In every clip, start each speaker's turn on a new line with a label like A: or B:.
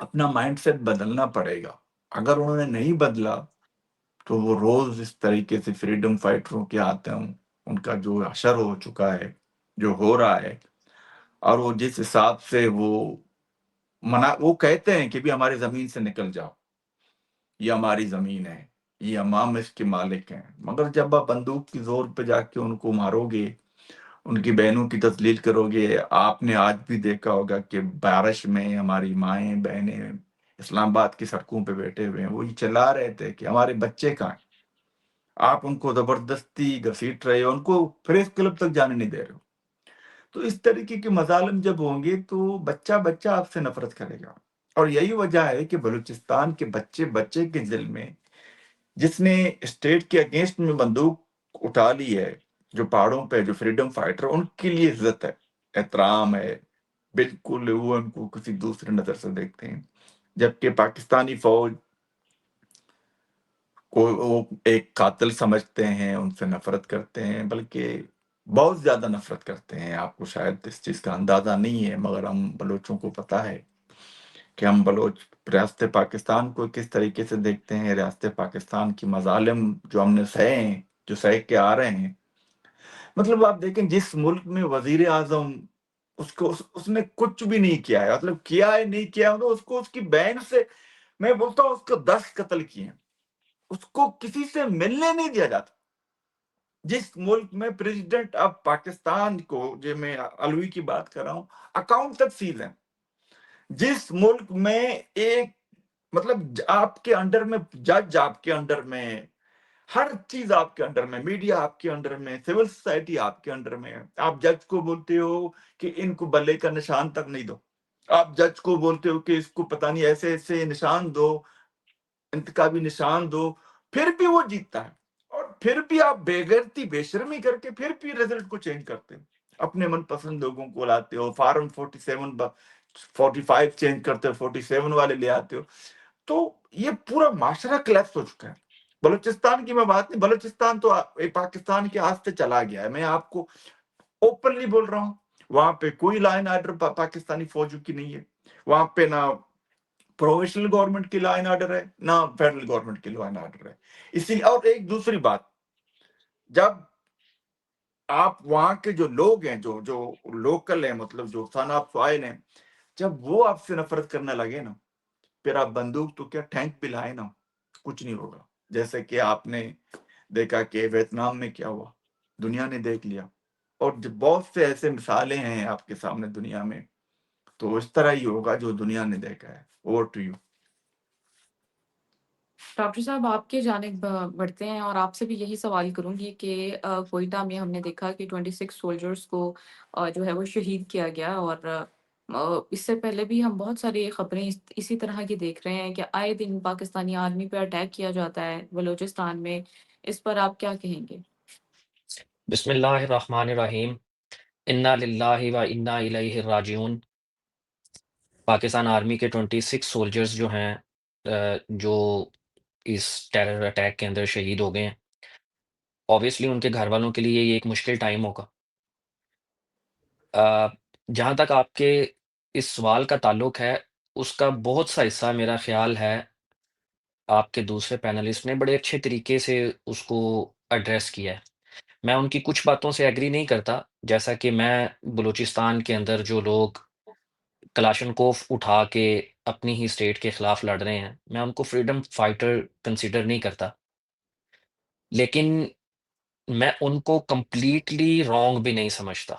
A: اپنا mind set بدلنا پڑے گا۔ اگر انہوں نے نہیں بدلا تو وہ روز اس طریقے سے فریڈم فائٹروں کے آتے ہوں، ان کا جو حشر ہو چکا ہے، جو ہو رہا ہے، اور وہ جس حساب سے وہ کہتے ہیں کہ بھی ہماری زمین سے نکل جاؤ، یہ ہماری زمین ہے، یہ ہم اس کے مالک ہیں، مگر جب آپ بندوق کی زور پہ جا کے ان کو مارو گے، ان کی بہنوں کی تذلیل کرو گے۔ آپ نے آج بھی دیکھا ہوگا کہ بارش میں ہماری مائیں بہنیں اسلام آباد کی سڑکوں پہ بیٹھے ہوئے ہیں، وہ یہ چلا رہے تھے کہ ہمارے بچے کہاں ہیں، آپ ان کو زبردستی گھسیٹ رہے ہو، ان کو پریس کلب تک جانے نہیں دے رہے ہو۔ تو اس طریقے کے مظالم جب ہوں گے تو بچہ بچہ آپ سے نفرت کرے گا، اور یہی وجہ ہے کہ بلوچستان کے بچے بچے کے دل میں، جس نے اسٹیٹ کے اگینسٹ میں بندوق اٹھا لی ہے، جو پہاڑوں پہ جو فریڈم فائٹر، ان کے لیے عزت ہے، احترام ہے، بالکل وہ ان کو کسی دوسرے نظر سے دیکھتے ہیں، جبکہ پاکستانی فوج کو وہ ایک قاتل سمجھتے ہیں، ان سے نفرت کرتے ہیں، بلکہ بہت زیادہ نفرت کرتے ہیں۔ آپ کو شاید اس چیز کا اندازہ نہیں ہے، مگر ہم بلوچوں کو پتہ ہے کہ ہم بلوچ ریاست پاکستان کو کس طریقے سے دیکھتے ہیں، ریاست پاکستان کی مظالم جو ہم نے سہے ہیں، جو سہ کے آ رہے ہیں۔ مطلب آپ دیکھیں، جس ملک میں وزیر اعظم اس نے کچھ بھی نہیں کیا ہے، مطلب کیا ہے نہیں کیا، مطلب اس کو اس کی بہن سے، میں بولتا ہوں اس کو 10 قتل کیے ہیں، اس کو کسی سے ملنے نہیں دیا جاتا۔ جس ملک میں پریزیڈنٹ آف پاکستان کو، جو میں علوی کی بات کر رہا ہوں، اکاؤنٹ تک سیز ہے، جس ملک میں ایک مطلب آپ کے انڈر میں جج، آپ کے انڈر میں ہر چیز، آپ کے انڈر میں میڈیا، آپ کے انڈر میں سول سوسائٹی، آپ کے انڈر میں، آپ جج کو بولتے ہو کہ ان کو بلے کا نشان تک نہیں دو، آپ جج کو بولتے ہو کہ اس کو پتہ نہیں ایسے ایسے نشان دو، انتخابی نشان دو، پھر بھی وہ جیتتا ہے، اور پھر بھی آپ بے غیرتی بے شرمی کر کے پھر بھی رزلٹ کو چینج کرتے ہو، اپنے من پسند لوگوں کو لاتے ہو، فارم 45 چینج کرتے ہو، 47 والے لے آتے ہو۔ تو یہ پورا معاشرہ کلیپس ہو چکا ہے۔ بلوچستان کی میں بات نہیں، بلوچستان تو پاکستان کے آستے چلا گیا ہے، میں آپ کو اوپنلی بول رہا ہوں، وہاں پہ کوئی لا اینڈ آرڈر پاکستانی فوجوں کی نہیں ہے، وہاں پہ نہ پرووینشنل گورنمنٹ کی لا اینڈ آرڈر ہے، نہ فیڈرل گورنمنٹ کی لا اینڈ آرڈر ہے۔ اسی لیے، اور ایک دوسری بات، جب آپ وہاں کے جو لوگ ہیں، جو لوکل ہیں، مطلب جو سن آف سوائل ہیں، جب وہ آپ سے نفرت کرنے لگے نا، پھر آپ بندوق تو کیا ٹینک بھی لائے نا، کچھ نہیں ہوگا۔ جیسے کہ آپ نے دیکھا کہ ویتنام میں کیا ہوا، دنیا نے دیکھ لیا، اور بہت سے ایسے مثالیں ہیں آپ کے سامنے دنیا میں، تو اس طرح ہی ہوگا جو دنیا نے دیکھا ہے۔ Over to you.
B: ڈاکٹر صاحب، آپ کی جانب بڑھتے ہیں اور آپ سے بھی یہی سوال کروں گی کہ کوئٹہ میں ہم نے دیکھا کہ 26 سولجرز کو جو ہے وہ شہید کیا گیا، اور اس سے پہلے بھی ہم بہت ساری خبریں اسی طرح کی دیکھ رہے ہیں کہ آئے دن پاکستانی آرمی پہ اٹیک کیا جاتا ہے بلوچستان میں۔ اس پر آپ کیا کہیں گے؟
C: بسم اللہ الرحمن الرحیم، انا للہ و انا الیہ راجعون۔ پاکستان آرمی کے 26 سولجرز جو ہیں، جو اس ٹیرر اٹیک کے اندر شہید ہو گئے ہیں، اوبیسلی ان کے گھر والوں کے لیے یہ ایک مشکل ٹائم ہوگا۔ جہاں تک آپ کے اس سوال کا تعلق ہے، اس کا بہت سا حصہ میرا خیال ہے آپ کے دوسرے پینلسٹ نے بڑے اچھے طریقے سے اس کو ایڈریس کیا ہے۔ میں ان کی کچھ باتوں سے ایگری نہیں کرتا، جیسا کہ میں بلوچستان کے اندر جو لوگ کلاشنکوف اٹھا کے اپنی ہی اسٹیٹ کے خلاف لڑ رہے ہیں، میں ان کو فریڈم فائٹر کنسیڈر نہیں کرتا، لیکن میں ان کو کمپلیٹلی رانگ بھی نہیں سمجھتا۔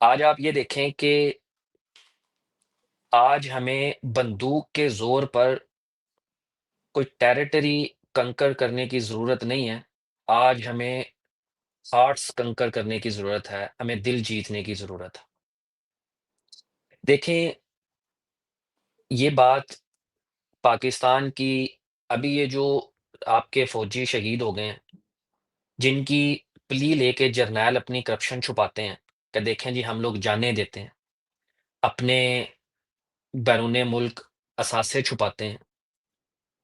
C: آج آپ یہ دیکھیں کہ آج ہمیں بندوق کے زور پر کوئی ٹیریٹری کنکر کرنے کی ضرورت نہیں ہے، آج ہمیں ہارٹس کنکر کرنے کی ضرورت ہے، ہمیں دل جیتنے کی ضرورت ہے۔ دیکھیں، یہ بات پاکستان کی، ابھی یہ جو آپ کے فوجی شہید ہو گئے ہیں، جن کی پلی لے کے جرنیل اپنی کرپشن چھپاتے ہیں کہ دیکھیں جی ہم لوگ جانیں دیتے ہیں، اپنے بیرون ملک اثاثے چھپاتے ہیں،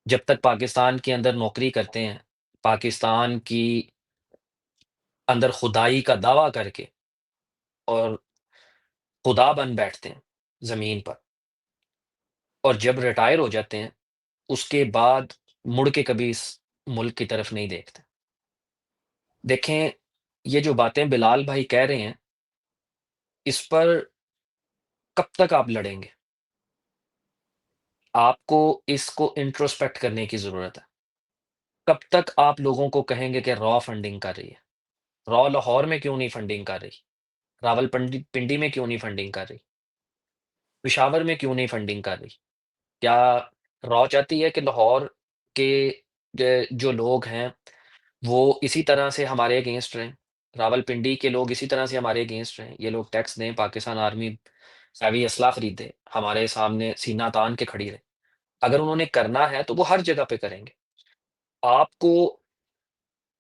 C: جب تک پاکستان کے اندر نوکری کرتے ہیں، پاکستان کی اندر خدائی کا دعویٰ کر کے اور خدا بن بیٹھتے ہیں زمین پر، اور جب ریٹائر ہو جاتے ہیں اس کے بعد مڑ کے کبھی اس ملک کی طرف نہیں دیکھتے۔ دیکھیں، یہ جو باتیں بلال بھائی کہہ رہے ہیں، اس پر کب تک آپ لڑیں گے؟ آپ کو اس کو انٹروسپیکٹ کرنے کی ضرورت ہے۔ کب تک آپ لوگوں کو کہیں گے کہ را فنڈنگ کر رہی ہے؟ را لاہور میں کیوں نہیں فنڈنگ کر رہی؟ راول پنڈی میں کیوں نہیں فنڈنگ کر رہی؟ پشاور میں کیوں نہیں فنڈنگ کر رہی؟ کیا را چاہتی ہے کہ لاہور کے جو لوگ ہیں وہ اسی طرح سے ہمارے اگینسٹ رہیں؟ راول پنڈی کے لوگ اسی طرح سے ہمارے اگینسٹ رہیں؟ یہ لوگ ٹیکس دیں، پاکستان آرمی ہیوی اسلحہ خریدے، ہمارے سامنے سینہ تان کے کھڑی رہے۔ اگر انہوں نے کرنا ہے تو وہ ہر جگہ پہ کریں گے۔ آپ کو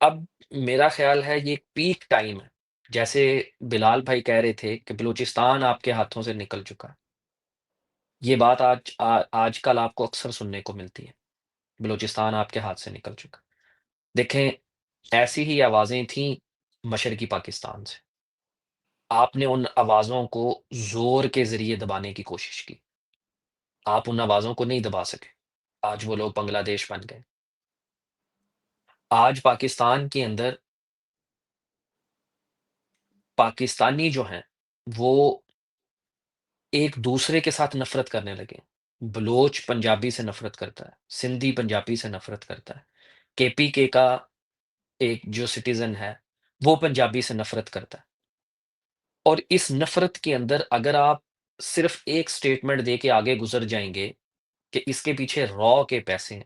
C: اب، میرا خیال ہے یہ پیک ٹائم ہے، جیسے بلال بھائی کہہ رہے تھے کہ بلوچستان آپ کے ہاتھوں سے نکل چکا ہے۔ یہ بات آج کل آپ کو اکثر سننے کو ملتی ہے، بلوچستان آپ کے ہاتھ سے نکل چکا۔ دیکھیں، ایسی ہی آوازیں تھیں مشرقی پاکستان سے۔ آپ نے ان آوازوں کو زور کے ذریعے دبانے کی کوشش کی، آپ ان آوازوں کو نہیں دبا سکے۔ آج وہ لوگ بنگلہ دیش بن گئے۔ آج پاکستان کے اندر پاکستانی جو ہیں وہ ایک دوسرے کے ساتھ نفرت کرنے لگے۔ بلوچ پنجابی سے نفرت کرتا ہے، سندھی پنجابی سے نفرت کرتا ہے، کے پی کے کا ایک جو سٹیزن ہے وہ پنجابی سے نفرت کرتا ہے۔ اور اس نفرت کے اندر اگر آپ صرف ایک سٹیٹمنٹ دے کے آگے گزر جائیں گے کہ اس کے پیچھے را کے پیسے ہیں،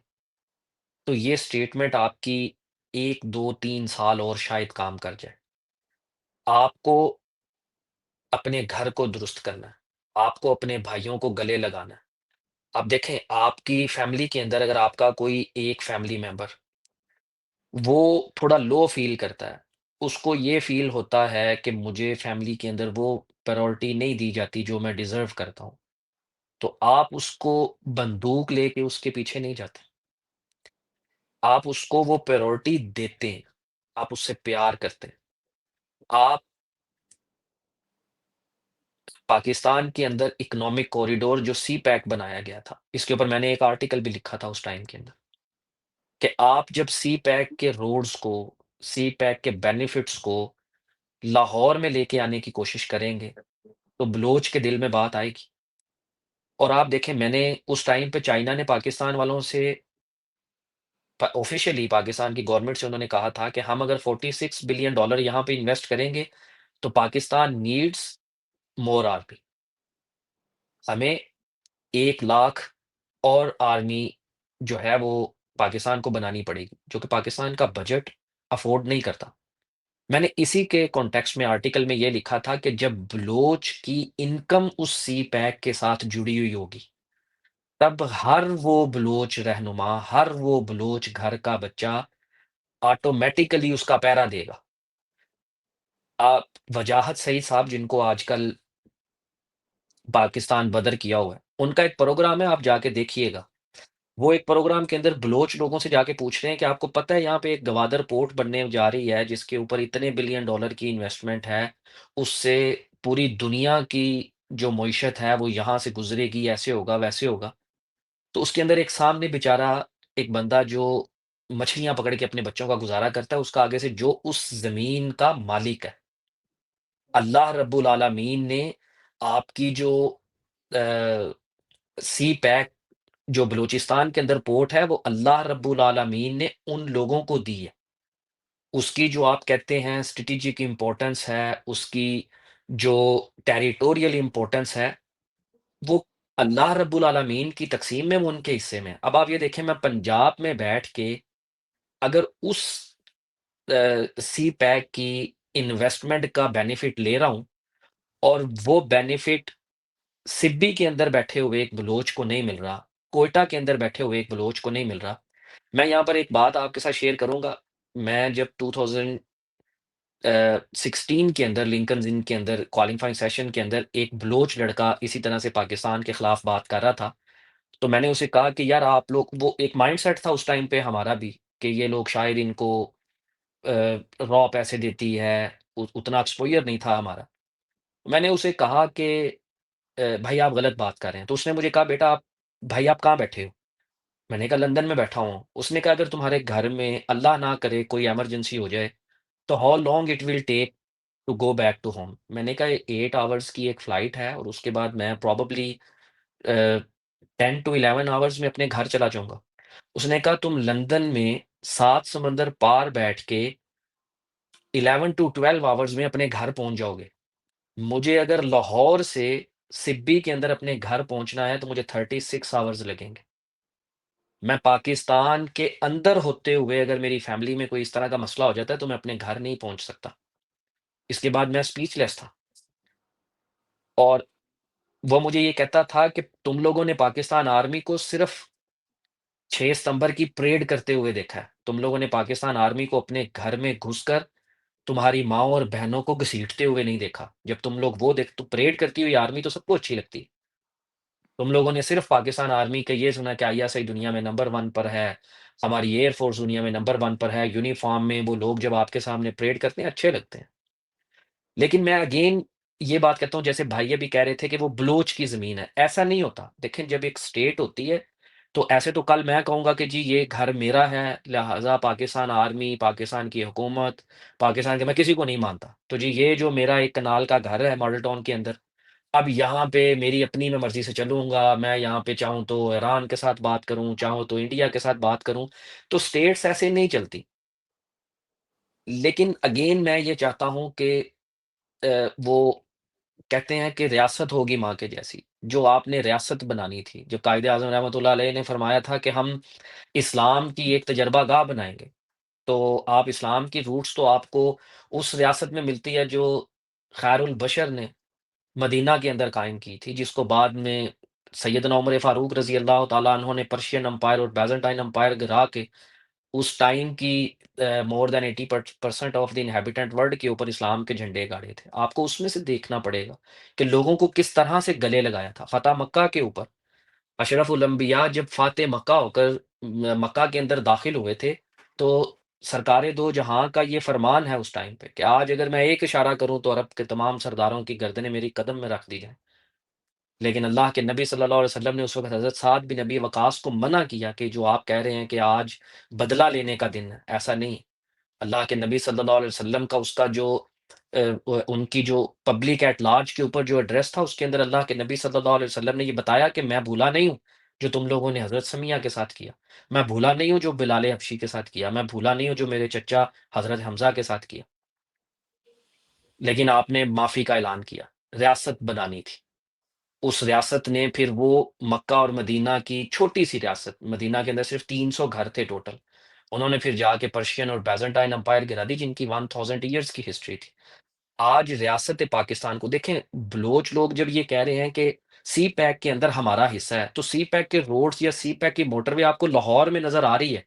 C: تو یہ سٹیٹمنٹ آپ کی 1 2 3 سال اور شاید کام کر جائے۔ آپ کو اپنے گھر کو درست کرنا ہے، آپ کو اپنے بھائیوں کو گلے لگانا ہے۔ آپ دیکھیں، آپ کی فیملی کے اندر اگر آپ کا کوئی ایک فیملی ممبر وہ تھوڑا لو فیل کرتا ہے، اس کو یہ فیل ہوتا ہے کہ مجھے فیملی کے اندر وہ پرائورٹی نہیں دی جاتی جو میں ڈیزرو کرتا ہوں، تو آپ اس کو بندوق لے کے اس کے پیچھے نہیں جاتے، آپ اس کو وہ پرائورٹی دیتے ہیں، آپ اس سے پیار کرتے ہیں۔ آپ پاکستان کے اندر اکنامک کوریڈور جو سی پیک بنایا گیا تھا، اس کے اوپر میں نے ایک آرٹیکل بھی لکھا تھا اس ٹائم کے اندر، کہ آپ جب سی پیک کے روڈز کو، سی پیک کے بینیفٹس کو لاہور میں لے کے آنے کی کوشش کریں گے تو بلوچ کے دل میں بات آئے گی۔ اور آپ دیکھیں، میں نے اس ٹائم پہ چائنا نے پاکستان والوں سے آفیشیلی، پاکستان کی گورنمنٹ سے انہوں نے کہا تھا کہ ہم اگر $46 بلین یہاں پہ انویسٹ کریں گے تو پاکستان نیڈس مور آرمی، ہمیں 1 لاکھ اور آرمی جو ہے وہ پاکستان کو بنانی پڑے گی، جو کہ پاکستان کا بجٹ افورڈ نہیں کرتا۔ میں نے اسی کے کانٹیکسٹ میں آرٹیکل میں یہ لکھا تھا کہ جب بلوچ کی انکم اس سی پیک کے ساتھ جڑی ہوئی ہوگی، تب ہر وہ بلوچ رہنما، ہر وہ بلوچ گھر کا بچہ آٹومیٹیکلی اس کا پیرا دے گا۔ آپ وجاہت سعید صاحب، جن کو آج کل پاکستان بدر کیا ہوا ہے، ان کا ایک پروگرام ہے، آپ جا کے دیکھیے گا۔ وہ ایک پروگرام کے اندر بلوچ لوگوں سے جا کے پوچھ رہے ہیں کہ آپ کو پتہ ہے یہاں پہ ایک گوادر پورٹ بننے جا رہی ہے جس کے اوپر اتنے $1 بلین کی انویسٹمنٹ ہے، اس سے پوری دنیا کی جو معیشت ہے وہ یہاں سے گزرے گی، ایسے ہوگا ویسے ہوگا۔ تو اس کے اندر ایک سامنے بیچارہ ایک بندہ جو مچھلیاں پکڑ کے اپنے بچوں کا گزارا کرتا ہے، اس کا آگے سے جو اس زمین کا مالک ہے، اللہ رب العالمین نے آپ کی جو سی پیک جو بلوچستان کے اندر پورٹ ہے وہ اللہ رب العالمین نے ان لوگوں کو دی ہے۔ اس کی جو آپ کہتے ہیں اسٹریٹجک امپورٹنس ہے، اس کی جو ٹیریٹوریل امپورٹنس ہے، وہ اللہ رب العالمین کی تقسیم میں وہ ان کے حصے میں ہے۔ اب آپ یہ دیکھیں، میں پنجاب میں بیٹھ کے اگر اس سی پیک کی انویسٹمنٹ کا بینیفٹ لے رہا ہوں اور وہ بینیفٹ سبی کے اندر بیٹھے ہوئے ایک بلوچ کو نہیں مل رہا، کوئٹہ کے اندر بیٹھے ہوئے ایک بلوچ کو نہیں مل رہا۔ میں یہاں پر ایک بات آپ کے ساتھ شیئر کروں گا۔ میں جب 2016 کے اندر لنکنز ان کے اندر کوالیفائنگ سیشن کے اندر ایک بلوچ لڑکا اسی طرح سے پاکستان کے خلاف بات کر رہا تھا، تو میں نے اسے کہا کہ یار آپ لوگ، وہ ایک مائنڈ سیٹ تھا اس ٹائم پہ ہمارا بھی کہ یہ لوگ شاید ان کو را پیسے دیتی ہے، اتنا ایکسپوئر نہیں تھا ہمارا۔ میں نے اسے کہا کہ بھائی آپ غلط بات کر رہے ہیں۔ تو اس نے مجھے کہا بیٹا آپ بھائی آپ کہاں بیٹھے ہو؟ میں نے کہا لندن میں بیٹھا ہوں۔ اس نے کہا اگر تمہارے گھر میں اللہ نہ کرے کوئی ایمرجنسی ہو جائے تو how long it will take to go back to home? میں نے کہا 8 آورس کی ایک فلائٹ ہے اور اس کے بعد میں پروبیبلی 10 to 11 آورس میں اپنے گھر چلا جاؤں گا۔ اس نے کہا تم لندن میں 7 سمندر پار بیٹھ کے 11 to 12 آورس میں اپنے گھر پہنچ جاؤ گے۔ مجھے اگر لاہور سے سبی کے اندر اپنے گھر پہنچنا ہے تو مجھے 36 آورس لگیں گے۔ میں پاکستان کے اندر ہوتے ہوئے اگر میری فیملی میں کوئی اس طرح کا مسئلہ ہو جاتا ہے تو میں اپنے گھر نہیں پہنچ سکتا۔ اس کے بعد میں اسپیچ لیس تھا، اور وہ مجھے یہ کہتا تھا کہ تم لوگوں نے پاکستان آرمی کو صرف 6 ستمبر کی پریڈ کرتے ہوئے دیکھا ہے، تم لوگوں نے پاکستان آرمی کو اپنے گھر میں گھس کر تمہاری ماؤں اور بہنوں کو گھسیٹتے ہوئے نہیں دیکھا۔ جب تم لوگ وہ دیکھ تو پریڈ کرتی ہوئی آرمی تو سب کو اچھی لگتی ہے، تم لوگوں نے صرف پاکستان آرمی کا یہ سنا کہ ISI دنیا میں نمبر 1 پر ہے، ہماری ایئر فورس دنیا میں نمبر 1 پر ہے، یونیفارم میں وہ لوگ جب آپ کے سامنے پریڈ کرتے ہیں اچھے لگتے ہیں۔ لیکن میں اگین یہ بات کہتا ہوں، جیسے بھائی ابھی کہہ رہے تھے کہ وہ بلوچ کی زمین ہے، ایسا نہیں ہوتا۔ دیکھیں جب ایک اسٹیٹ ہوتی ہے تو ایسے تو کل میں کہوں گا کہ جی یہ گھر میرا ہے، لہٰذا پاکستان آرمی، پاکستان کی حکومت، پاکستان کے میں کسی کو نہیں مانتا، تو جی یہ جو میرا ایک کنال کا گھر ہے ماڈل ٹاؤن کے اندر، اب یہاں پہ میری اپنی میں مرضی سے چلوں گا، میں یہاں پہ چاہوں تو ایران کے ساتھ بات کروں، چاہوں تو انڈیا کے ساتھ بات کروں، تو اسٹیٹس ایسے نہیں چلتی۔ لیکن اگین میں یہ چاہتا ہوں کہ وہ کہتے ہیں کہ ریاست ہوگی ماں کے جیسی، جو آپ نے ریاست بنانی تھی، جو قائد اعظم رحمۃ اللہ علیہ نے فرمایا تھا کہ ہم اسلام کی ایک تجربہ گاہ بنائیں گے، تو آپ اسلام کی روٹس تو آپ کو اس ریاست میں ملتی ہے جو خیر البشر نے مدینہ کے اندر قائم کی تھی، جس کو بعد میں سیدنا عمر فاروق رضی اللہ تعالیٰ عنہ نے پرشین امپائر اور بیزنٹائن امپائر گرا کے اس ٹائم کی مور دین 80% آف دی انہیبیٹنٹ ورلڈ کے اوپر اسلام کے جھنڈے گاڑے تھے۔ آپ کو اس میں سے دیکھنا پڑے گا کہ لوگوں کو کس طرح سے گلے لگایا تھا۔ فتح مکہ کے اوپر اشرف الانبیاء جب فاتح مکہ ہو کر مکہ کے اندر داخل ہوئے تھے تو سرکار دو جہاں کا یہ فرمان ہے اس ٹائم پہ کہ آج اگر میں ایک اشارہ کروں تو عرب کے تمام سرداروں کی گردنیں میری قدم میں رکھ دی جائیں، لیکن اللہ کے نبی صلی اللہ علیہ وسلم نے اس وقت حضرت سعد بن نبی وقاص کو منع کیا کہ جو آپ کہہ رہے ہیں کہ آج بدلہ لینے کا دن ہے، ایسا نہیں۔ اللہ کے نبی صلی اللہ علیہ وسلم کا اس کا جو ان کی جو پبلک ایٹ لارج کے اوپر جو ایڈریس تھا، اس کے اندر اللہ کے نبی صلی اللہ علیہ وسلم نے یہ بتایا کہ میں بھولا نہیں ہوں جو تم لوگوں نے حضرت سمیہ کے ساتھ کیا، میں بھولا نہیں ہوں جو بلال حبشی کے ساتھ کیا، میں بھولا نہیں ہوں جو میرے چچا حضرت حمزہ کے ساتھ کیا۔ لیکن آپ نے معافی کا اعلان کیا، ریاست بنانی تھی۔ اس ریاست نے پھر وہ مکہ اور مدینہ کی چھوٹی سی ریاست، مدینہ کے اندر صرف 300 گھر تھے ٹوٹل، انہوں نے پھر جا کے پرشین اور بیزنٹائن امپائر گرا دی جن کی 1000 ایئرس کی ہسٹری تھی۔ آج ریاست پاکستان کو دیکھیں، بلوچ لوگ جب یہ کہہ رہے ہیں کہ سی پیک کے اندر ہمارا حصہ ہے، تو سی پیک کے روڈز یا سی پیک کی موٹر وے آپ کو لاہور میں نظر آ رہی ہے،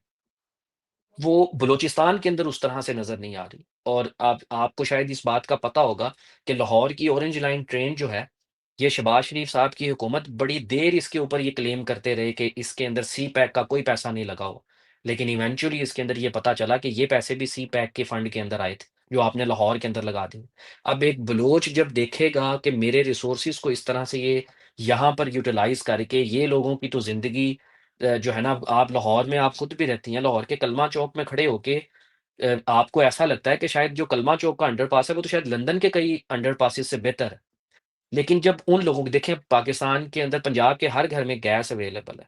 C: وہ بلوچستان کے اندر اس طرح سے نظر نہیں آ رہی۔ اور آپ کو شاید اس بات کا پتہ ہوگا کہ لاہور کی اورنج لائن ٹرین جو ہے، یہ شہباز شریف صاحب کی حکومت بڑی دیر اس کے اوپر یہ کلیم کرتے رہے کہ اس کے اندر سی پیک کا کوئی پیسہ نہیں لگا ہو، لیکن ایونچولی اس کے اندر یہ پتا چلا کہ یہ پیسے بھی سی پیک کے فنڈ کے اندر آئے تھے جو آپ نے لاہور کے اندر لگا دی۔ اب ایک بلوچ جب دیکھے گا کہ میرے ریسورسز کو اس طرح سے یہ یہاں پر یوٹیلائز کر کے یہ لوگوں کی تو زندگی جو ہے نا، آپ لاہور میں آپ خود بھی رہتی ہیں، لاہور کے کلمہ چوک میں کھڑے ہو کے آپ کو ایسا لگتا ہے کہ شاید جو کلمہ چوک کا انڈر پاس ہے وہ تو شاید لندن کے کئی انڈر پاسز سے بہتر ہے۔ لیکن جب ان لوگوں کو دیکھیں، پاکستان کے اندر پنجاب کے ہر گھر میں گیس اویلیبل ہے،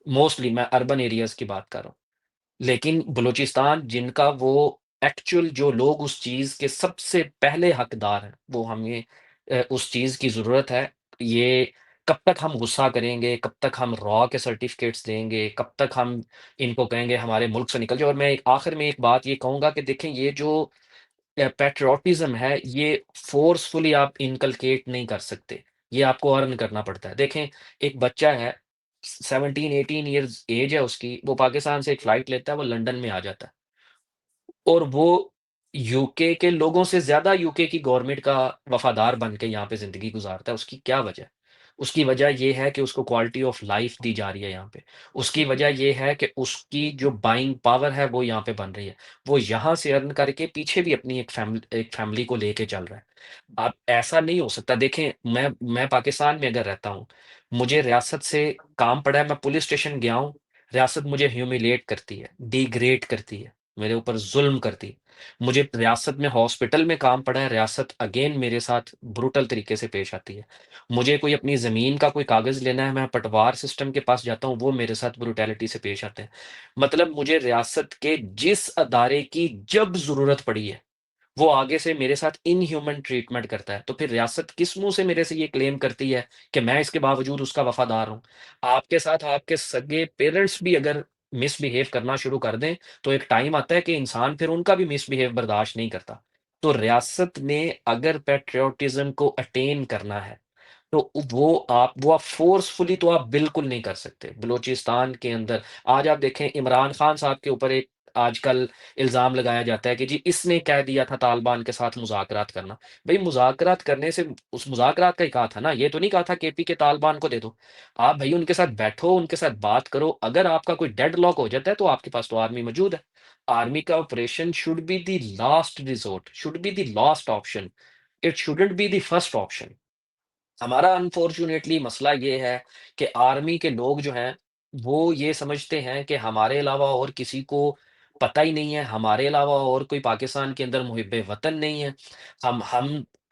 C: موسٹلی میں اربن ایریاز کی بات کر رہا ہوں، لیکن بلوچستان جن کا وہ ایکچوئل جو لوگ اس چیز کے سب سے پہلے حقدار ہیں، وہ ہمیں اس چیز کی ضرورت ہے۔ یہ کب تک ہم غصہ کریں گے، کب تک ہم را کے سرٹیفکیٹس دیں گے، کب تک ہم ان کو کہیں گے ہمارے ملک سے نکل جاؤ؟ اور میں آخر میں ایک بات یہ کہوں گا کہ دیکھیں یہ جو پیٹریوٹزم ہے، یہ فورسفلی آپ انکلکیٹ نہیں کر سکتے، یہ آپ کو ارن کرنا پڑتا ہے۔ دیکھیں ایک بچہ ہے، 17 18 ایئرز ایج ہے اس کی، وہ پاکستان سے ایک فلائٹ لیتا ہے، وہ لنڈن میں آ جاتا ہے، اور وہ یو کے کے لوگوں سے زیادہ یو کے کی گورنمنٹ کا وفادار بن کے یہاں پہ زندگی گزارتا ہے۔ اس کی کیا وجہ ہے؟ اس کی وجہ یہ ہے کہ اس کو کوالٹی آف لائف دی جا رہی ہے یہاں پہ، اس کی وجہ یہ ہے کہ اس کی جو بائنگ پاور ہے وہ یہاں پہ بن رہی ہے، وہ یہاں سے ارن کر کے پیچھے بھی اپنی ایک فیملی کو لے کے چل رہا ہے۔ اب ایسا نہیں ہو سکتا، دیکھیں میں پاکستان میں اگر رہتا ہوں، مجھے ریاست سے کام پڑا ہے، میں پولیس اسٹیشن گیا ہوں، ریاست مجھے ہیومیلیٹ کرتی ہے، ڈیگریڈ کرتی ہے، میرے اوپر ظلم کرتی ہے۔ مجھے ریاست میں ہاسپٹل میں کام پڑا ہے، ریاست اگین میرے ساتھ بروٹل طریقے سے پیش آتی ہے۔ مجھے کوئی اپنی زمین کا کوئی کاغذ لینا ہے، میں پٹوار سسٹم کے پاس جاتا ہوں، وہ میرے ساتھ بروٹیلٹی سے پیش آتے ہیں۔ مطلب مجھے ریاست کے جس ادارے کی جب ضرورت پڑی ہے، وہ آگے سے میرے ساتھ ان ہیومن ٹریٹمنٹ کرتا ہے، تو پھر ریاست کس منہ سے میرے سے یہ کلیم کرتی ہے کہ میں اس کے باوجود اس کا وفادار ہوں؟ آپ کے ساتھ آپ کے سگے پیرنٹس بھی اگر مس بہیو کرنا شروع کر دیں تو ایک ٹائم آتا ہے کہ انسان پھر ان کا بھی مس بہیو برداشت نہیں کرتا۔ تو ریاست نے اگر پیٹریوٹزم کو اٹین کرنا ہے تو وہ آپ فورسفلی تو آپ بالکل نہیں کر سکتے۔ بلوچستان کے اندر آج آپ دیکھیں، عمران خان صاحب کے اوپر ایک آج کل الزام لگایا جاتا ہے کہ جی اس نے کہہ دیا تھا طالبان کے ساتھ مذاکرات کرنا۔ بھئی مذاکرات کرنے سے اس مذاکرات کا ہی کہا تھا نا، یہ تو نہیں کہا تھا کہ پی کے طالبان کو دے دو۔ آپ بھائی ان کے ساتھ بیٹھو، ان کے ساتھ بات کرو، اگر آپ کا کوئی ڈیڈ لاک ہو جاتا ہے تو آپ کے پاس تو آرمی موجود ہے۔ آرمی کا operation should be the last resort, should be the last option, it shouldn't be the first option. ہمارا انفارچونیٹلی مسئلہ یہ ہے کہ آرمی کے لوگ جو ہیں وہ یہ سمجھتے ہیں کہ ہمارے علاوہ اور کسی کو پتہ ہی نہیں ہے، ہمارے علاوہ اور کوئی پاکستان کے اندر محب وطن نہیں ہے، ہم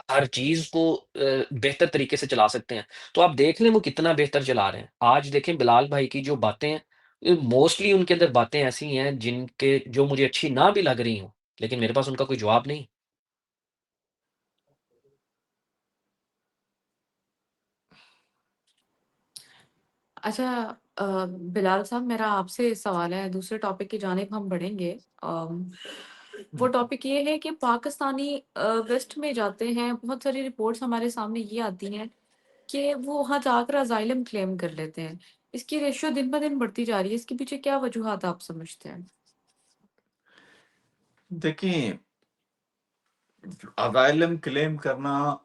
C: ہر چیز کو بہتر طریقے سے چلا سکتے ہیں۔ تو آپ دیکھ لیں وہ کتنا بہتر چلا رہے ہیں۔ آج دیکھیں بلال بھائی کی جو باتیں ہیں، موسٹلی ان کے اندر باتیں ایسی ہیں جن کے جو مجھے اچھی نہ بھی لگ رہی ہوں، لیکن میرے پاس ان کا کوئی جواب نہیں۔
B: اچھا بلال صاحب، میرا آپ سے سوال ہے، دوسرے ٹاپک کی جانب ہم بڑھیں گے۔ وہ ٹاپک یہ ہے کہ پاکستانی ویسٹ میں جاتے ہیں، بہت ساری رپورٹس ہمارے سامنے یہ آتی ہیں کہ وہ وہاں جا کر اسائلم کلیم کر لیتے ہیں۔ اس کی ریشو دن بہ دن بڑھتی جا رہی ہے، اس کے پیچھے کیا وجوہات آپ سمجھتے ہیں؟
A: دیکھیں، اسائلم کلیم کرنا،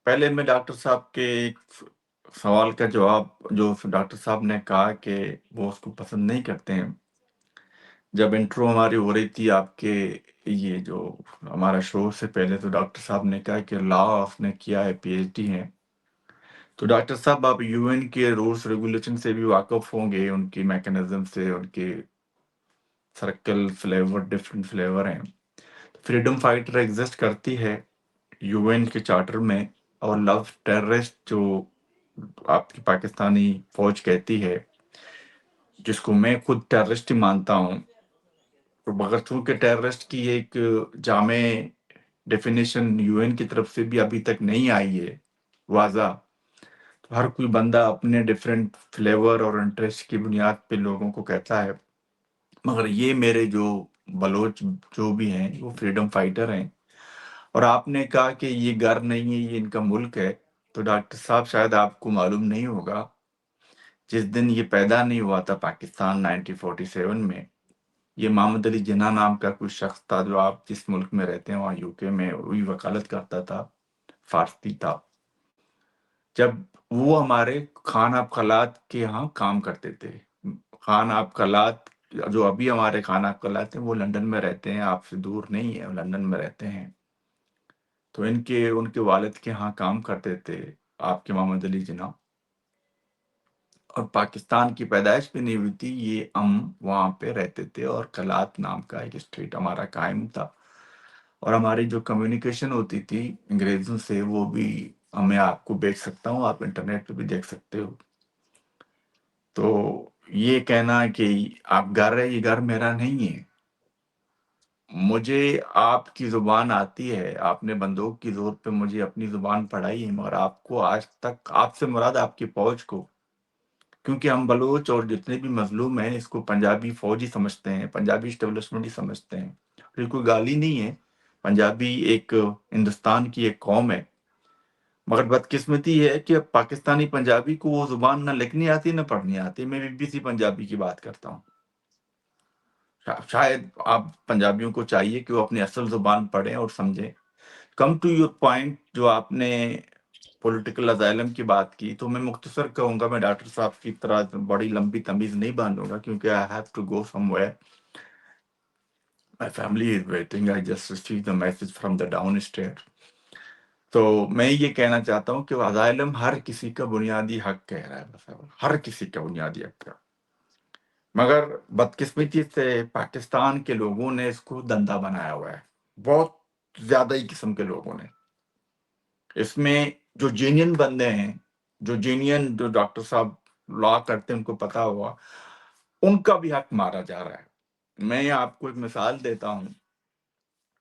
A: پہلے میں ڈاکٹر صاحب کے ایک سوال کا جواب، جو ڈاکٹر صاحب نے کہا کہ وہ اس کو پسند نہیں کرتے ہیں، جب انٹرو ہماری ہو رہی تھی آپ کے یہ جو ہمارا شو سے پہلے، تو ڈاکٹر صاحب نے کہا کہ لا آپ نے کیا ہے، پی ایچ ڈی ہے، تو ڈاکٹر صاحب آپ یو این کے رولس ریگولیشن سے بھی واقف ہوں گے، ان کی میکنزم سے، ان کے سرکل فلیور ڈفرینٹ فلیور ہیں۔ فریڈم فائٹر ایگزسٹ کرتی ہے یو این کے چارٹر میں، اور لو ٹیررسٹ جو آپ کی پاکستانی فوج کہتی ہے، جس کو میں خود ٹیررسٹ ہی مانتا ہوں، تو مگر چونکہ ٹیررسٹ کی ایک جامع ڈیفینیشن یو این کی طرف سے بھی ابھی تک نہیں آئی ہے واضح، تو ہر کوئی بندہ اپنے ڈفرینٹ فلیور اور انٹرسٹ کی بنیاد پہ لوگوں کو کہتا ہے۔ مگر یہ میرے جو بلوچ جو بھی ہیں وہ فریڈم فائٹر ہیں، اور آپ نے کہا کہ یہ گھر نہیں ہے، یہ ان کا ملک ہے، تو ڈاکٹر صاحب شاید آپ کو معلوم نہیں ہوگا، جس دن یہ پیدا نہیں ہوا تھا پاکستان 1947 میں، یہ محمد علی جناح نام کا کوئی شخص تھا، جو آپ جس ملک میں رہتے ہیں وہاں یو کے میں وہی وکالت کرتا تھا، فارسی تھا، جب وہ ہمارے خان آب خلات کے ہاں کام کرتے تھے۔ خان آب خلات جو ابھی ہمارے خان آب خلات ہیں وہ لندن میں رہتے ہیں، آپ سے دور نہیں ہے، وہ لندن میں رہتے ہیں، تو ان کے والد کے ہاں کام کرتے تھے آپ کے محمد علی جناح، اور پاکستان کی پیدائش بھی نہیں ہوئی تھی، یہ ہم وہاں پہ رہتے تھے، اور قلات نام کا ایک اسٹریٹ ہمارا قائم تھا، اور ہماری جو کمیونیکیشن ہوتی تھی انگریزوں سے، وہ بھی میں آپ کو بیچ سکتا ہوں، آپ انٹرنیٹ پہ بھی دیکھ سکتے ہو۔ تو یہ کہنا کہ آپ گھر ہے، یہ گھر میرا نہیں ہے۔ مجھے آپ کی زبان آتی ہے، آپ نے بندوق کی زور پہ مجھے اپنی زبان پڑھائی ہے، مگر آپ کو آج تک، آپ سے مراد آپ کی فوج کو، کیونکہ ہم بلوچ اور جتنے بھی مظلوم ہیں اس کو پنجابی فوج ہی سمجھتے ہیں، پنجابی اسٹیبلشمنٹ ہی سمجھتے ہیں، یہ کوئی گالی نہیں ہے، پنجابی ایک ہندوستان کی ایک قوم ہے، مگر بدقسمتی ہے کہ پاکستانی پنجابی کو وہ زبان نہ لکھنی آتی نہ پڑھنی آتی۔ میں بی بی سی پنجابی کی بات کرتا ہوں، شاید آپ پنجابیوں کو چاہیے کہ وہ اپنی اصل زبان پڑھیں اور سمجھیں۔ کم ٹو یور پوائنٹ، جو آپ نے پولیٹیکل ازائلم کی بات کی تو میں مختصر کہوں گا، میں ڈاکٹر صاحب کی طرح بڑی لمبی تمیز نہیں باندھوں گا کیونکہ I have to go somewhere. My family is waiting. I just receive the message from the down state. تو میں یہ کہنا چاہتا ہوں کہ ازائلم ہر کسی کا بنیادی حق کہہ رہا ہے، بس ہر کسی کا بنیادی حق ہے. مگر بدقسمتی سے پاکستان کے لوگوں نے اس کو دندہ بنایا ہوا ہے، بہت زیادہ ہی قسم کے لوگوں نے. اس میں جو جینین بندے ہیں، جو ڈاکٹر صاحب لا کرتے ہیں، ان کو پتا ہوا ان کا بھی حق مارا جا رہا ہے. میں آپ کو ایک مثال دیتا ہوں.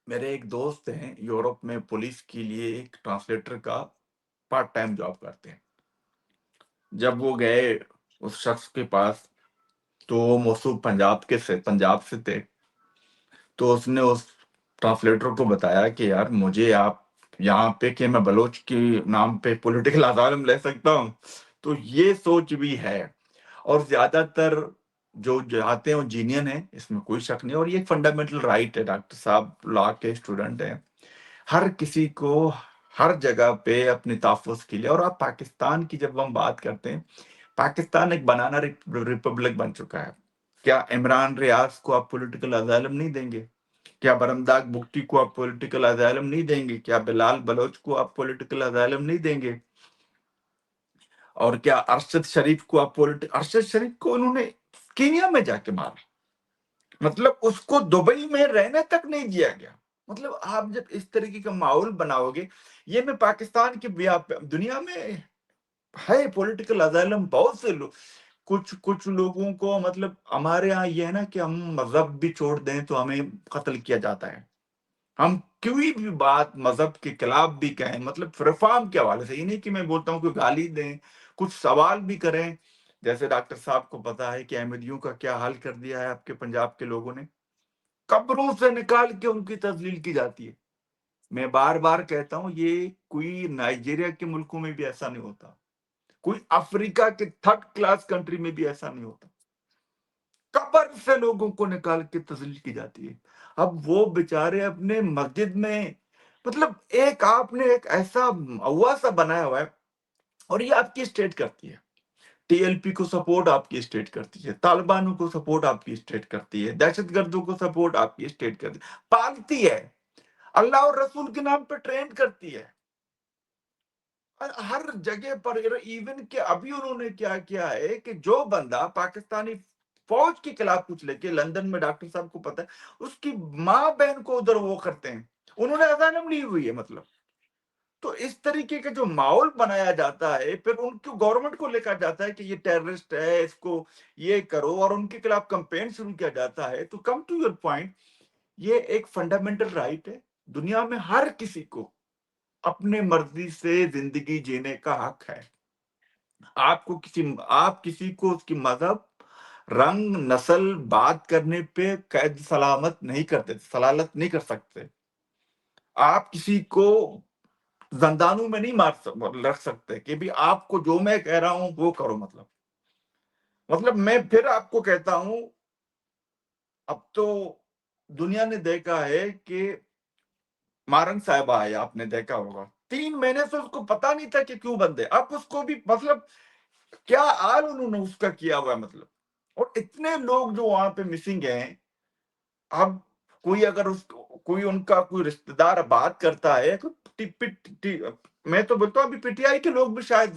A: میرے ایک دوست ہیں یورپ میں، پولیس کے لیے ایک ٹرانسلیٹر کا پارٹ ٹائم جاب کرتے ہیں. جب وہ گئے اس شخص کے پاس تو وہ موصوف پنجاب سے تھے. تو اس نے اس ٹرانسلیٹر کو بتایا کہ یار مجھے آپ یہاں پہ کہ میں بلوچ کے نام پہ پولیٹیکل ازائلم لے سکتا ہوں. تو یہ سوچ بھی ہے، اور زیادہ تر جو جاتے ہیں وہ جینین ہیں، اس میں کوئی شک نہیں. اور یہ ایک فنڈامنٹل رائٹ ہے. ڈاکٹر صاحب لا کے اسٹوڈنٹ ہیں. ہر کسی کو ہر جگہ پہ اپنے تحفظ کے لیے. اور آپ پاکستان کی جب ہم بات کرتے ہیں، پاکستان ایک بنانا ریپبلک بن چکا ہے. کیا عمران ریاض کو آپ پولیٹیکل ازائلم نہیں دیں گے؟ کیا برمداغ بگٹی کو آپ پولیٹیکل ازائلم نہیں دیں گے؟ کیا بلال بلوچ کو آپ پولیٹیکل ازائلم نہیں دیں گے؟ اور کیا ارشد شریف کو آپ ارشد شریف کو انہوں نے کینیا میں جا کے مارا، مطلب اس کو دبئی میں رہنے تک نہیں دیا گیا. مطلب آپ جب اس طریقے کا ماحول بناؤ گے، یہ میں پاکستان کی دنیا میں ہے پولیٹیکل ازائلم بہت سے لوگ. کچھ لوگوں کو مطلب ہمارے ہاں یہ ہے نا کہ ہم مذہب بھی چھوڑ دیں تو ہمیں قتل کیا جاتا ہے. ہم کوئی بھی بات مذہب کے خلاف بھی کہیں، مطلب ریفارم کے حوالے سے، یہ نہیں کہ میں بولتا ہوں کہ گالی دیں، کچھ سوال بھی کریں. جیسے ڈاکٹر صاحب کو پتا ہے کہ احمدیوں کا کیا حال کر دیا ہے آپ کے پنجاب کے لوگوں نے، قبروں سے نکال کے ان کی تذلیل کی جاتی ہے. میں بار بار کہتا ہوں یہ کوئی نائجیریا کے ملکوں میں بھی ایسا نہیں ہوتا، کوئی افریقہ کے تھرڈ کلاس کنٹری میں بھی ایسا نہیں ہوتا. قبر سے لوگوں کو نکال کے تذلیل کی جاتی ہے. اب وہ بیچارے اپنے مسجد میں، مطلب آپ نے ایک ایسا ہوا سا بنایا ہوا ہے. اور یہ آپ کی اسٹیٹ کرتی ہے. ٹی ایل پی کو سپورٹ آپ کی اسٹیٹ کرتی ہے، طالبانوں کو سپورٹ آپ کی اسٹیٹ کرتی ہے، دہشت گردوں کو سپورٹ آپ کی اسٹیٹ کرتی ہے، پالتی ہے، اللہ اور رسول کے نام پہ ٹرینڈ کرتی ہے ہر جگہ پر. ایون کہ ابھی انہوں نے کیا کیا ہے کہ جو بندہ پاکستانی فوج کے خلاف کچھ لے کے لندن میں، ڈاکٹر صاحب کو پتا ہے، اس کی ماں بہن کو ادھر وہ کرتے ہیں، انہوں نے ازائلم لی ہوئی ہے. مطلب تو اس طریقے کا جو ماحول بنایا جاتا ہے، پھر ان کو گورنمنٹ کو لکھا جاتا ہے کہ یہ ٹیررسٹ ہے، اس کو یہ کرو، اور ان کے خلاف کمپین شروع کیا جاتا ہے. تو کم ٹو یور پوائنٹ، یہ ایک فنڈامنٹل رائٹ ہے. دنیا میں ہر کسی کو اپنے مرضی سے زندگی جینے کا حق ہے. آپ کسی کو اس کی مذہب، رنگ، نسل، بات کرنے پہ قید سلامت نہیں کرتے، سلالت نہیں کر سکتے. آپ کسی کو زندانوں میں نہیں رکھ سکتے کہ بھی آپ کو جو میں کہہ رہا ہوں وہ کرو. مطلب میں پھر آپ کو کہتا ہوں، اب تو دنیا نے دیکھا ہے کہ مارنگ صاحب آئے، آپ نے دیکھا ہوگا 3 مہینے سے اس کو پتا نہیں تھا کہ کیوں بندے، اب اس کو بھی مطلب کیا حال انہوں نے اس کا کیا ہوا ہے. مطلب اور اتنے لوگ جو وہاں پہ مسنگ ہیں. اب کوئی ان کا کوئی رشتہ دار بات کرتا ہے، میں تو بولتا ہوں ابھی پی ٹی آئی کے لوگ بھی شاید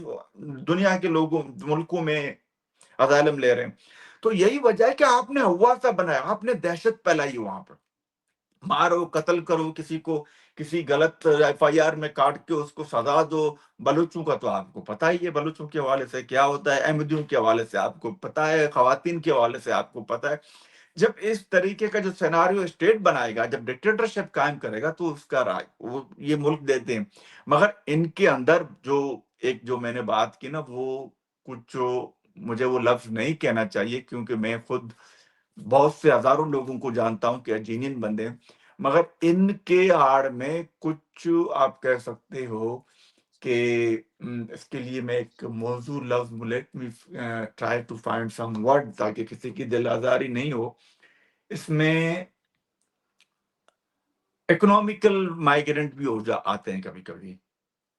A: دنیا کے ملکوں میں ازائلم لے رہے ہیں. تو یہی وجہ ہے کہ آپ نے ہوا سا بنایا، آپ نے دہشت پھیلائی وہاں پر. مارو، قتل کرو کسی کو، کسی غلط ایف آئی آر میں کاٹ کے اس کو سزا دو. بلوچوں کا تو آپ کو پتا ہی ہے، بلوچوں کے حوالے سے کیا ہوتا ہے، احمدیوں کے حوالے سے آپ کو پتا ہے، خواتین کے حوالے سے آپ کو پتا ہے. جب اس طریقے کا جو سیناریو اسٹیٹ بنائے گا، جب ڈکٹیٹرشپ قائم کرے گا، تو اس کا رائے وہ یہ ملک دیتے ہیں. مگر ان کے اندر جو میں نے بات کی نا، وہ کچھ مجھے وہ لفظ نہیں کہنا چاہیے کیونکہ میں خود بہت سے ہزاروں لوگوں کو جانتا ہوں کہ جینین بندے، مگر ان کے آڑ میں کچھ آپ کہہ سکتے ہو کہ اس کے لیے میں ایک موضوع لفظ let me try to find some word تاکہ کسی کی دل آزاری نہیں ہو. اس میں اکنامیکل مائیگرنٹ بھی آتے ہیں کبھی کبھی.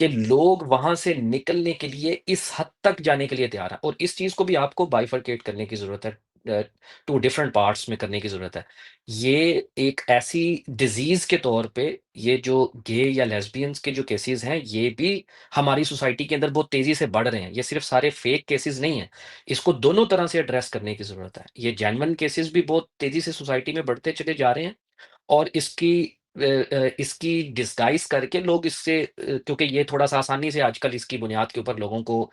C: کہ لوگ وہاں سے نکلنے کے لیے اس حد تک جانے کے لیے تیار ہیں، اور اس چیز کو بھی آپ کو بائیفرکیٹ کرنے کی ضرورت ہے، ٹو ڈفرنٹ پارٹس میں کرنے کی ضرورت ہے۔ یہ ایک ایسی ڈیزیز کے طور پہ یہ جو گے یا لیسبینس کے جو کیسز ہیں، یہ بھی ہماری سوسائٹی کے اندر بہت تیزی سے بڑھ رہے ہیں۔ یہ صرف سارے فیک کیسز نہیں ہیں، اس کو دونوں طرح سے ایڈریس کرنے کی ضرورت ہے۔ یہ جینون کیسز بھی بہت تیزی سے سوسائٹی میں بڑھتے چلے جا رہے ہیں، اور اس کی ڈسگائز کر کے لوگ اس سے کیونکہ یہ تھوڑا سا آسانی سے آج کل اس کی بنیاد کے اوپر لوگوں کو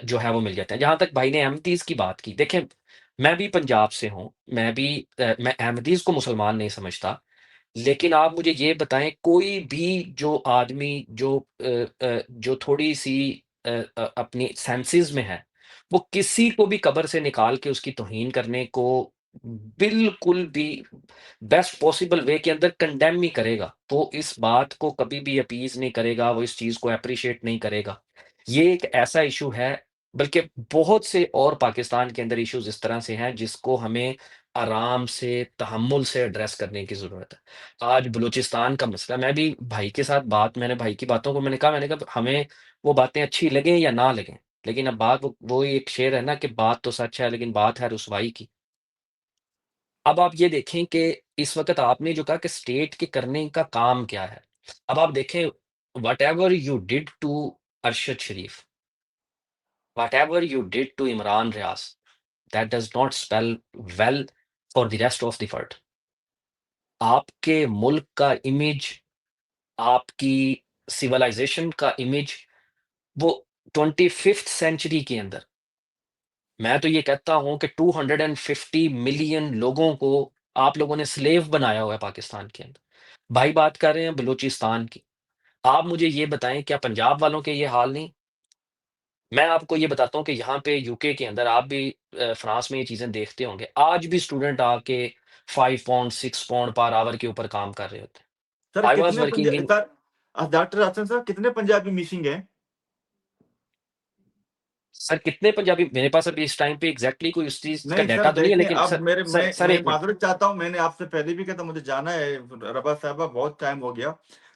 C: جو ہے وہ مل جاتے ہیں۔ جہاں تک بھائی نے احمدیز کی بات کی، دیکھیں میں بھی پنجاب سے ہوں، میں احمدیز کو مسلمان نہیں سمجھتا، لیکن آپ مجھے یہ بتائیں کوئی بھی جو آدمی جو تھوڑی سی اپنی سینسز میں ہے، وہ کسی کو بھی قبر سے نکال کے اس کی توہین کرنے کو بالکل بھی بیسٹ پاسبل وے کے اندر کنڈیم ہی کرے گا، وہ اس بات کو کبھی بھی اپیز نہیں کرے گا، وہ اس چیز کو اپریشیٹ نہیں کرے گا۔ یہ ایک ایسا ایشو ہے، بلکہ بہت سے اور پاکستان کے اندر ایشوز اس طرح سے ہیں جس کو ہمیں آرام سے تحمل سے ایڈریس کرنے کی ضرورت ہے۔ آج بلوچستان کا مسئلہ، میں بھی بھائی کے ساتھ میں نے بھائی کی باتوں کو میں نے کہا ہمیں وہ باتیں اچھی لگیں یا نہ لگیں، لیکن اب بات وہ ایک شعر ہے نا کہ بات تو سچ ہے لیکن بات ہے رسوائی کی۔ اب آپ یہ دیکھیں کہ اس وقت آپ نے جو کہا کہ اسٹیٹ کے کرنے کا کام کیا ہے، اب آپ دیکھیں whatever you did to Arshad Sharif, whatever you did to Imran Riaz, that does not spell well for the rest of the world. آپ کے ملک کا امیج، آپ کی سویلائزیشن کا امیج، وہ 25th سینچری کے اندر، میں تو یہ کہتا ہوں کہ 250 ملین لوگوں کو آپ لوگوں نے سلیو بنایا ہوا ہے پاکستان کے اندر۔ بھائی بات کر رہے ہیں بلوچستان کی، آپ مجھے یہ بتائیں کیا پنجاب والوں کے یہ حال نہیں؟ میں آپ کو یہ بتاتا ہوں کہ یہاں پہ یو کے اندر آپ بھی فرانس میں یہ چیزیں دیکھتے ہوں گے، آج بھی اسٹوڈنٹ آ کے 5 پاؤنڈ 6 پاؤنڈ پر آور کے اوپر کام کر رہے ہوتے ہیں۔
A: سر
C: آئی واز
A: کتنے
C: ورکنگ ان،
A: سر ڈاکٹر حسن صاحب کتنے پنجابی مسنگ ہیں؟
C: سر کتنے پنجابی میرے پاس ابھی اس ٹائم پہ ایگزیکٹلی کوئی اس چیز کا
A: نہیں سر
C: ڈیٹا تو نہیں ہے،
A: دیکھیں،
C: لیکن
A: اب
C: سر
A: میں
C: ایک منٹ،
A: معذرت چاہتا ہوں، میں نے آپ سے پہلے بھی کہا تھا مجھے جانا ہے ربا صاحبہ، بہت ٹائم ہو گیا،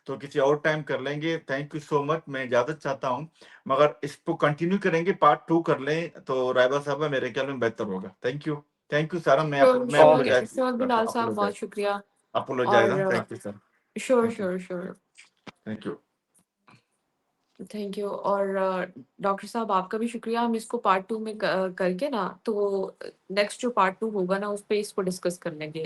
A: تو کسی اور ٹائم کر لیں گے۔ تھینک یو سو مچ، میں اجازت چاہتا ہوں، مگر اس کو کنٹینیو کریں گے، پارٹ 2 کر لیں تو رائبہ صاحبہ میرے خیال میں بہتر ہوگا۔ تھینک یو سر، میں
C: اوکے
B: شور بلال صاحب بہت شکریہ،
A: اپولوجائز،
B: اور
A: تھینک یو سر،
B: شور
A: تھینک یو،
B: شور شور
A: تھینک یو۔
B: تھینک یو، اور ڈاکٹر صاحب آپ کا بھی شکریہ۔ ہم اس کو پارٹ 2 میں کر کے نا، تو نیکسٹ جو پارٹ 2 ہوگا نا اس پہ اس کو ڈسکس کر لیں گے،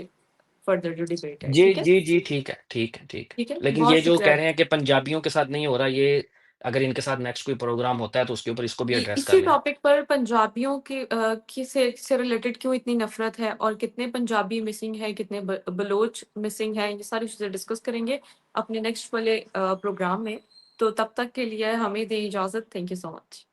B: فردر جو ڈیبیٹ ہے،
C: جی
B: ٹھیک ہے؟
C: جی جی ٹھیک ہے ٹھیک ہے ٹھیک ہے،
B: ٹھیک ہے،
C: لیکن
B: بہت
C: یہ جو
B: شکریہ۔
C: کہہ رہے ہیں کہ پنجابیوں کے ساتھ نہیں ہو رہا، یہ اگر ان کے ساتھ نیکسٹ کوئی پروگرام ہوتا ہے تو اس کے اوپر اس کو بھی ایڈریس کر
B: اسی
C: لیں۔
B: ٹاپک پر پنجابیوں کی سے ریلیٹڈ کیوں اتنی نفرت ہے، اور کتنے پنجابی مسنگ ہے، کتنے بلوچ مسنگ ہے، یہ ساری چیزیں ڈسکس کریں گے اپنے نیکسٹ والے پروگرام میں۔ تو تب تک کے لیے ہمیں دیں اجازت۔ Thank you so much.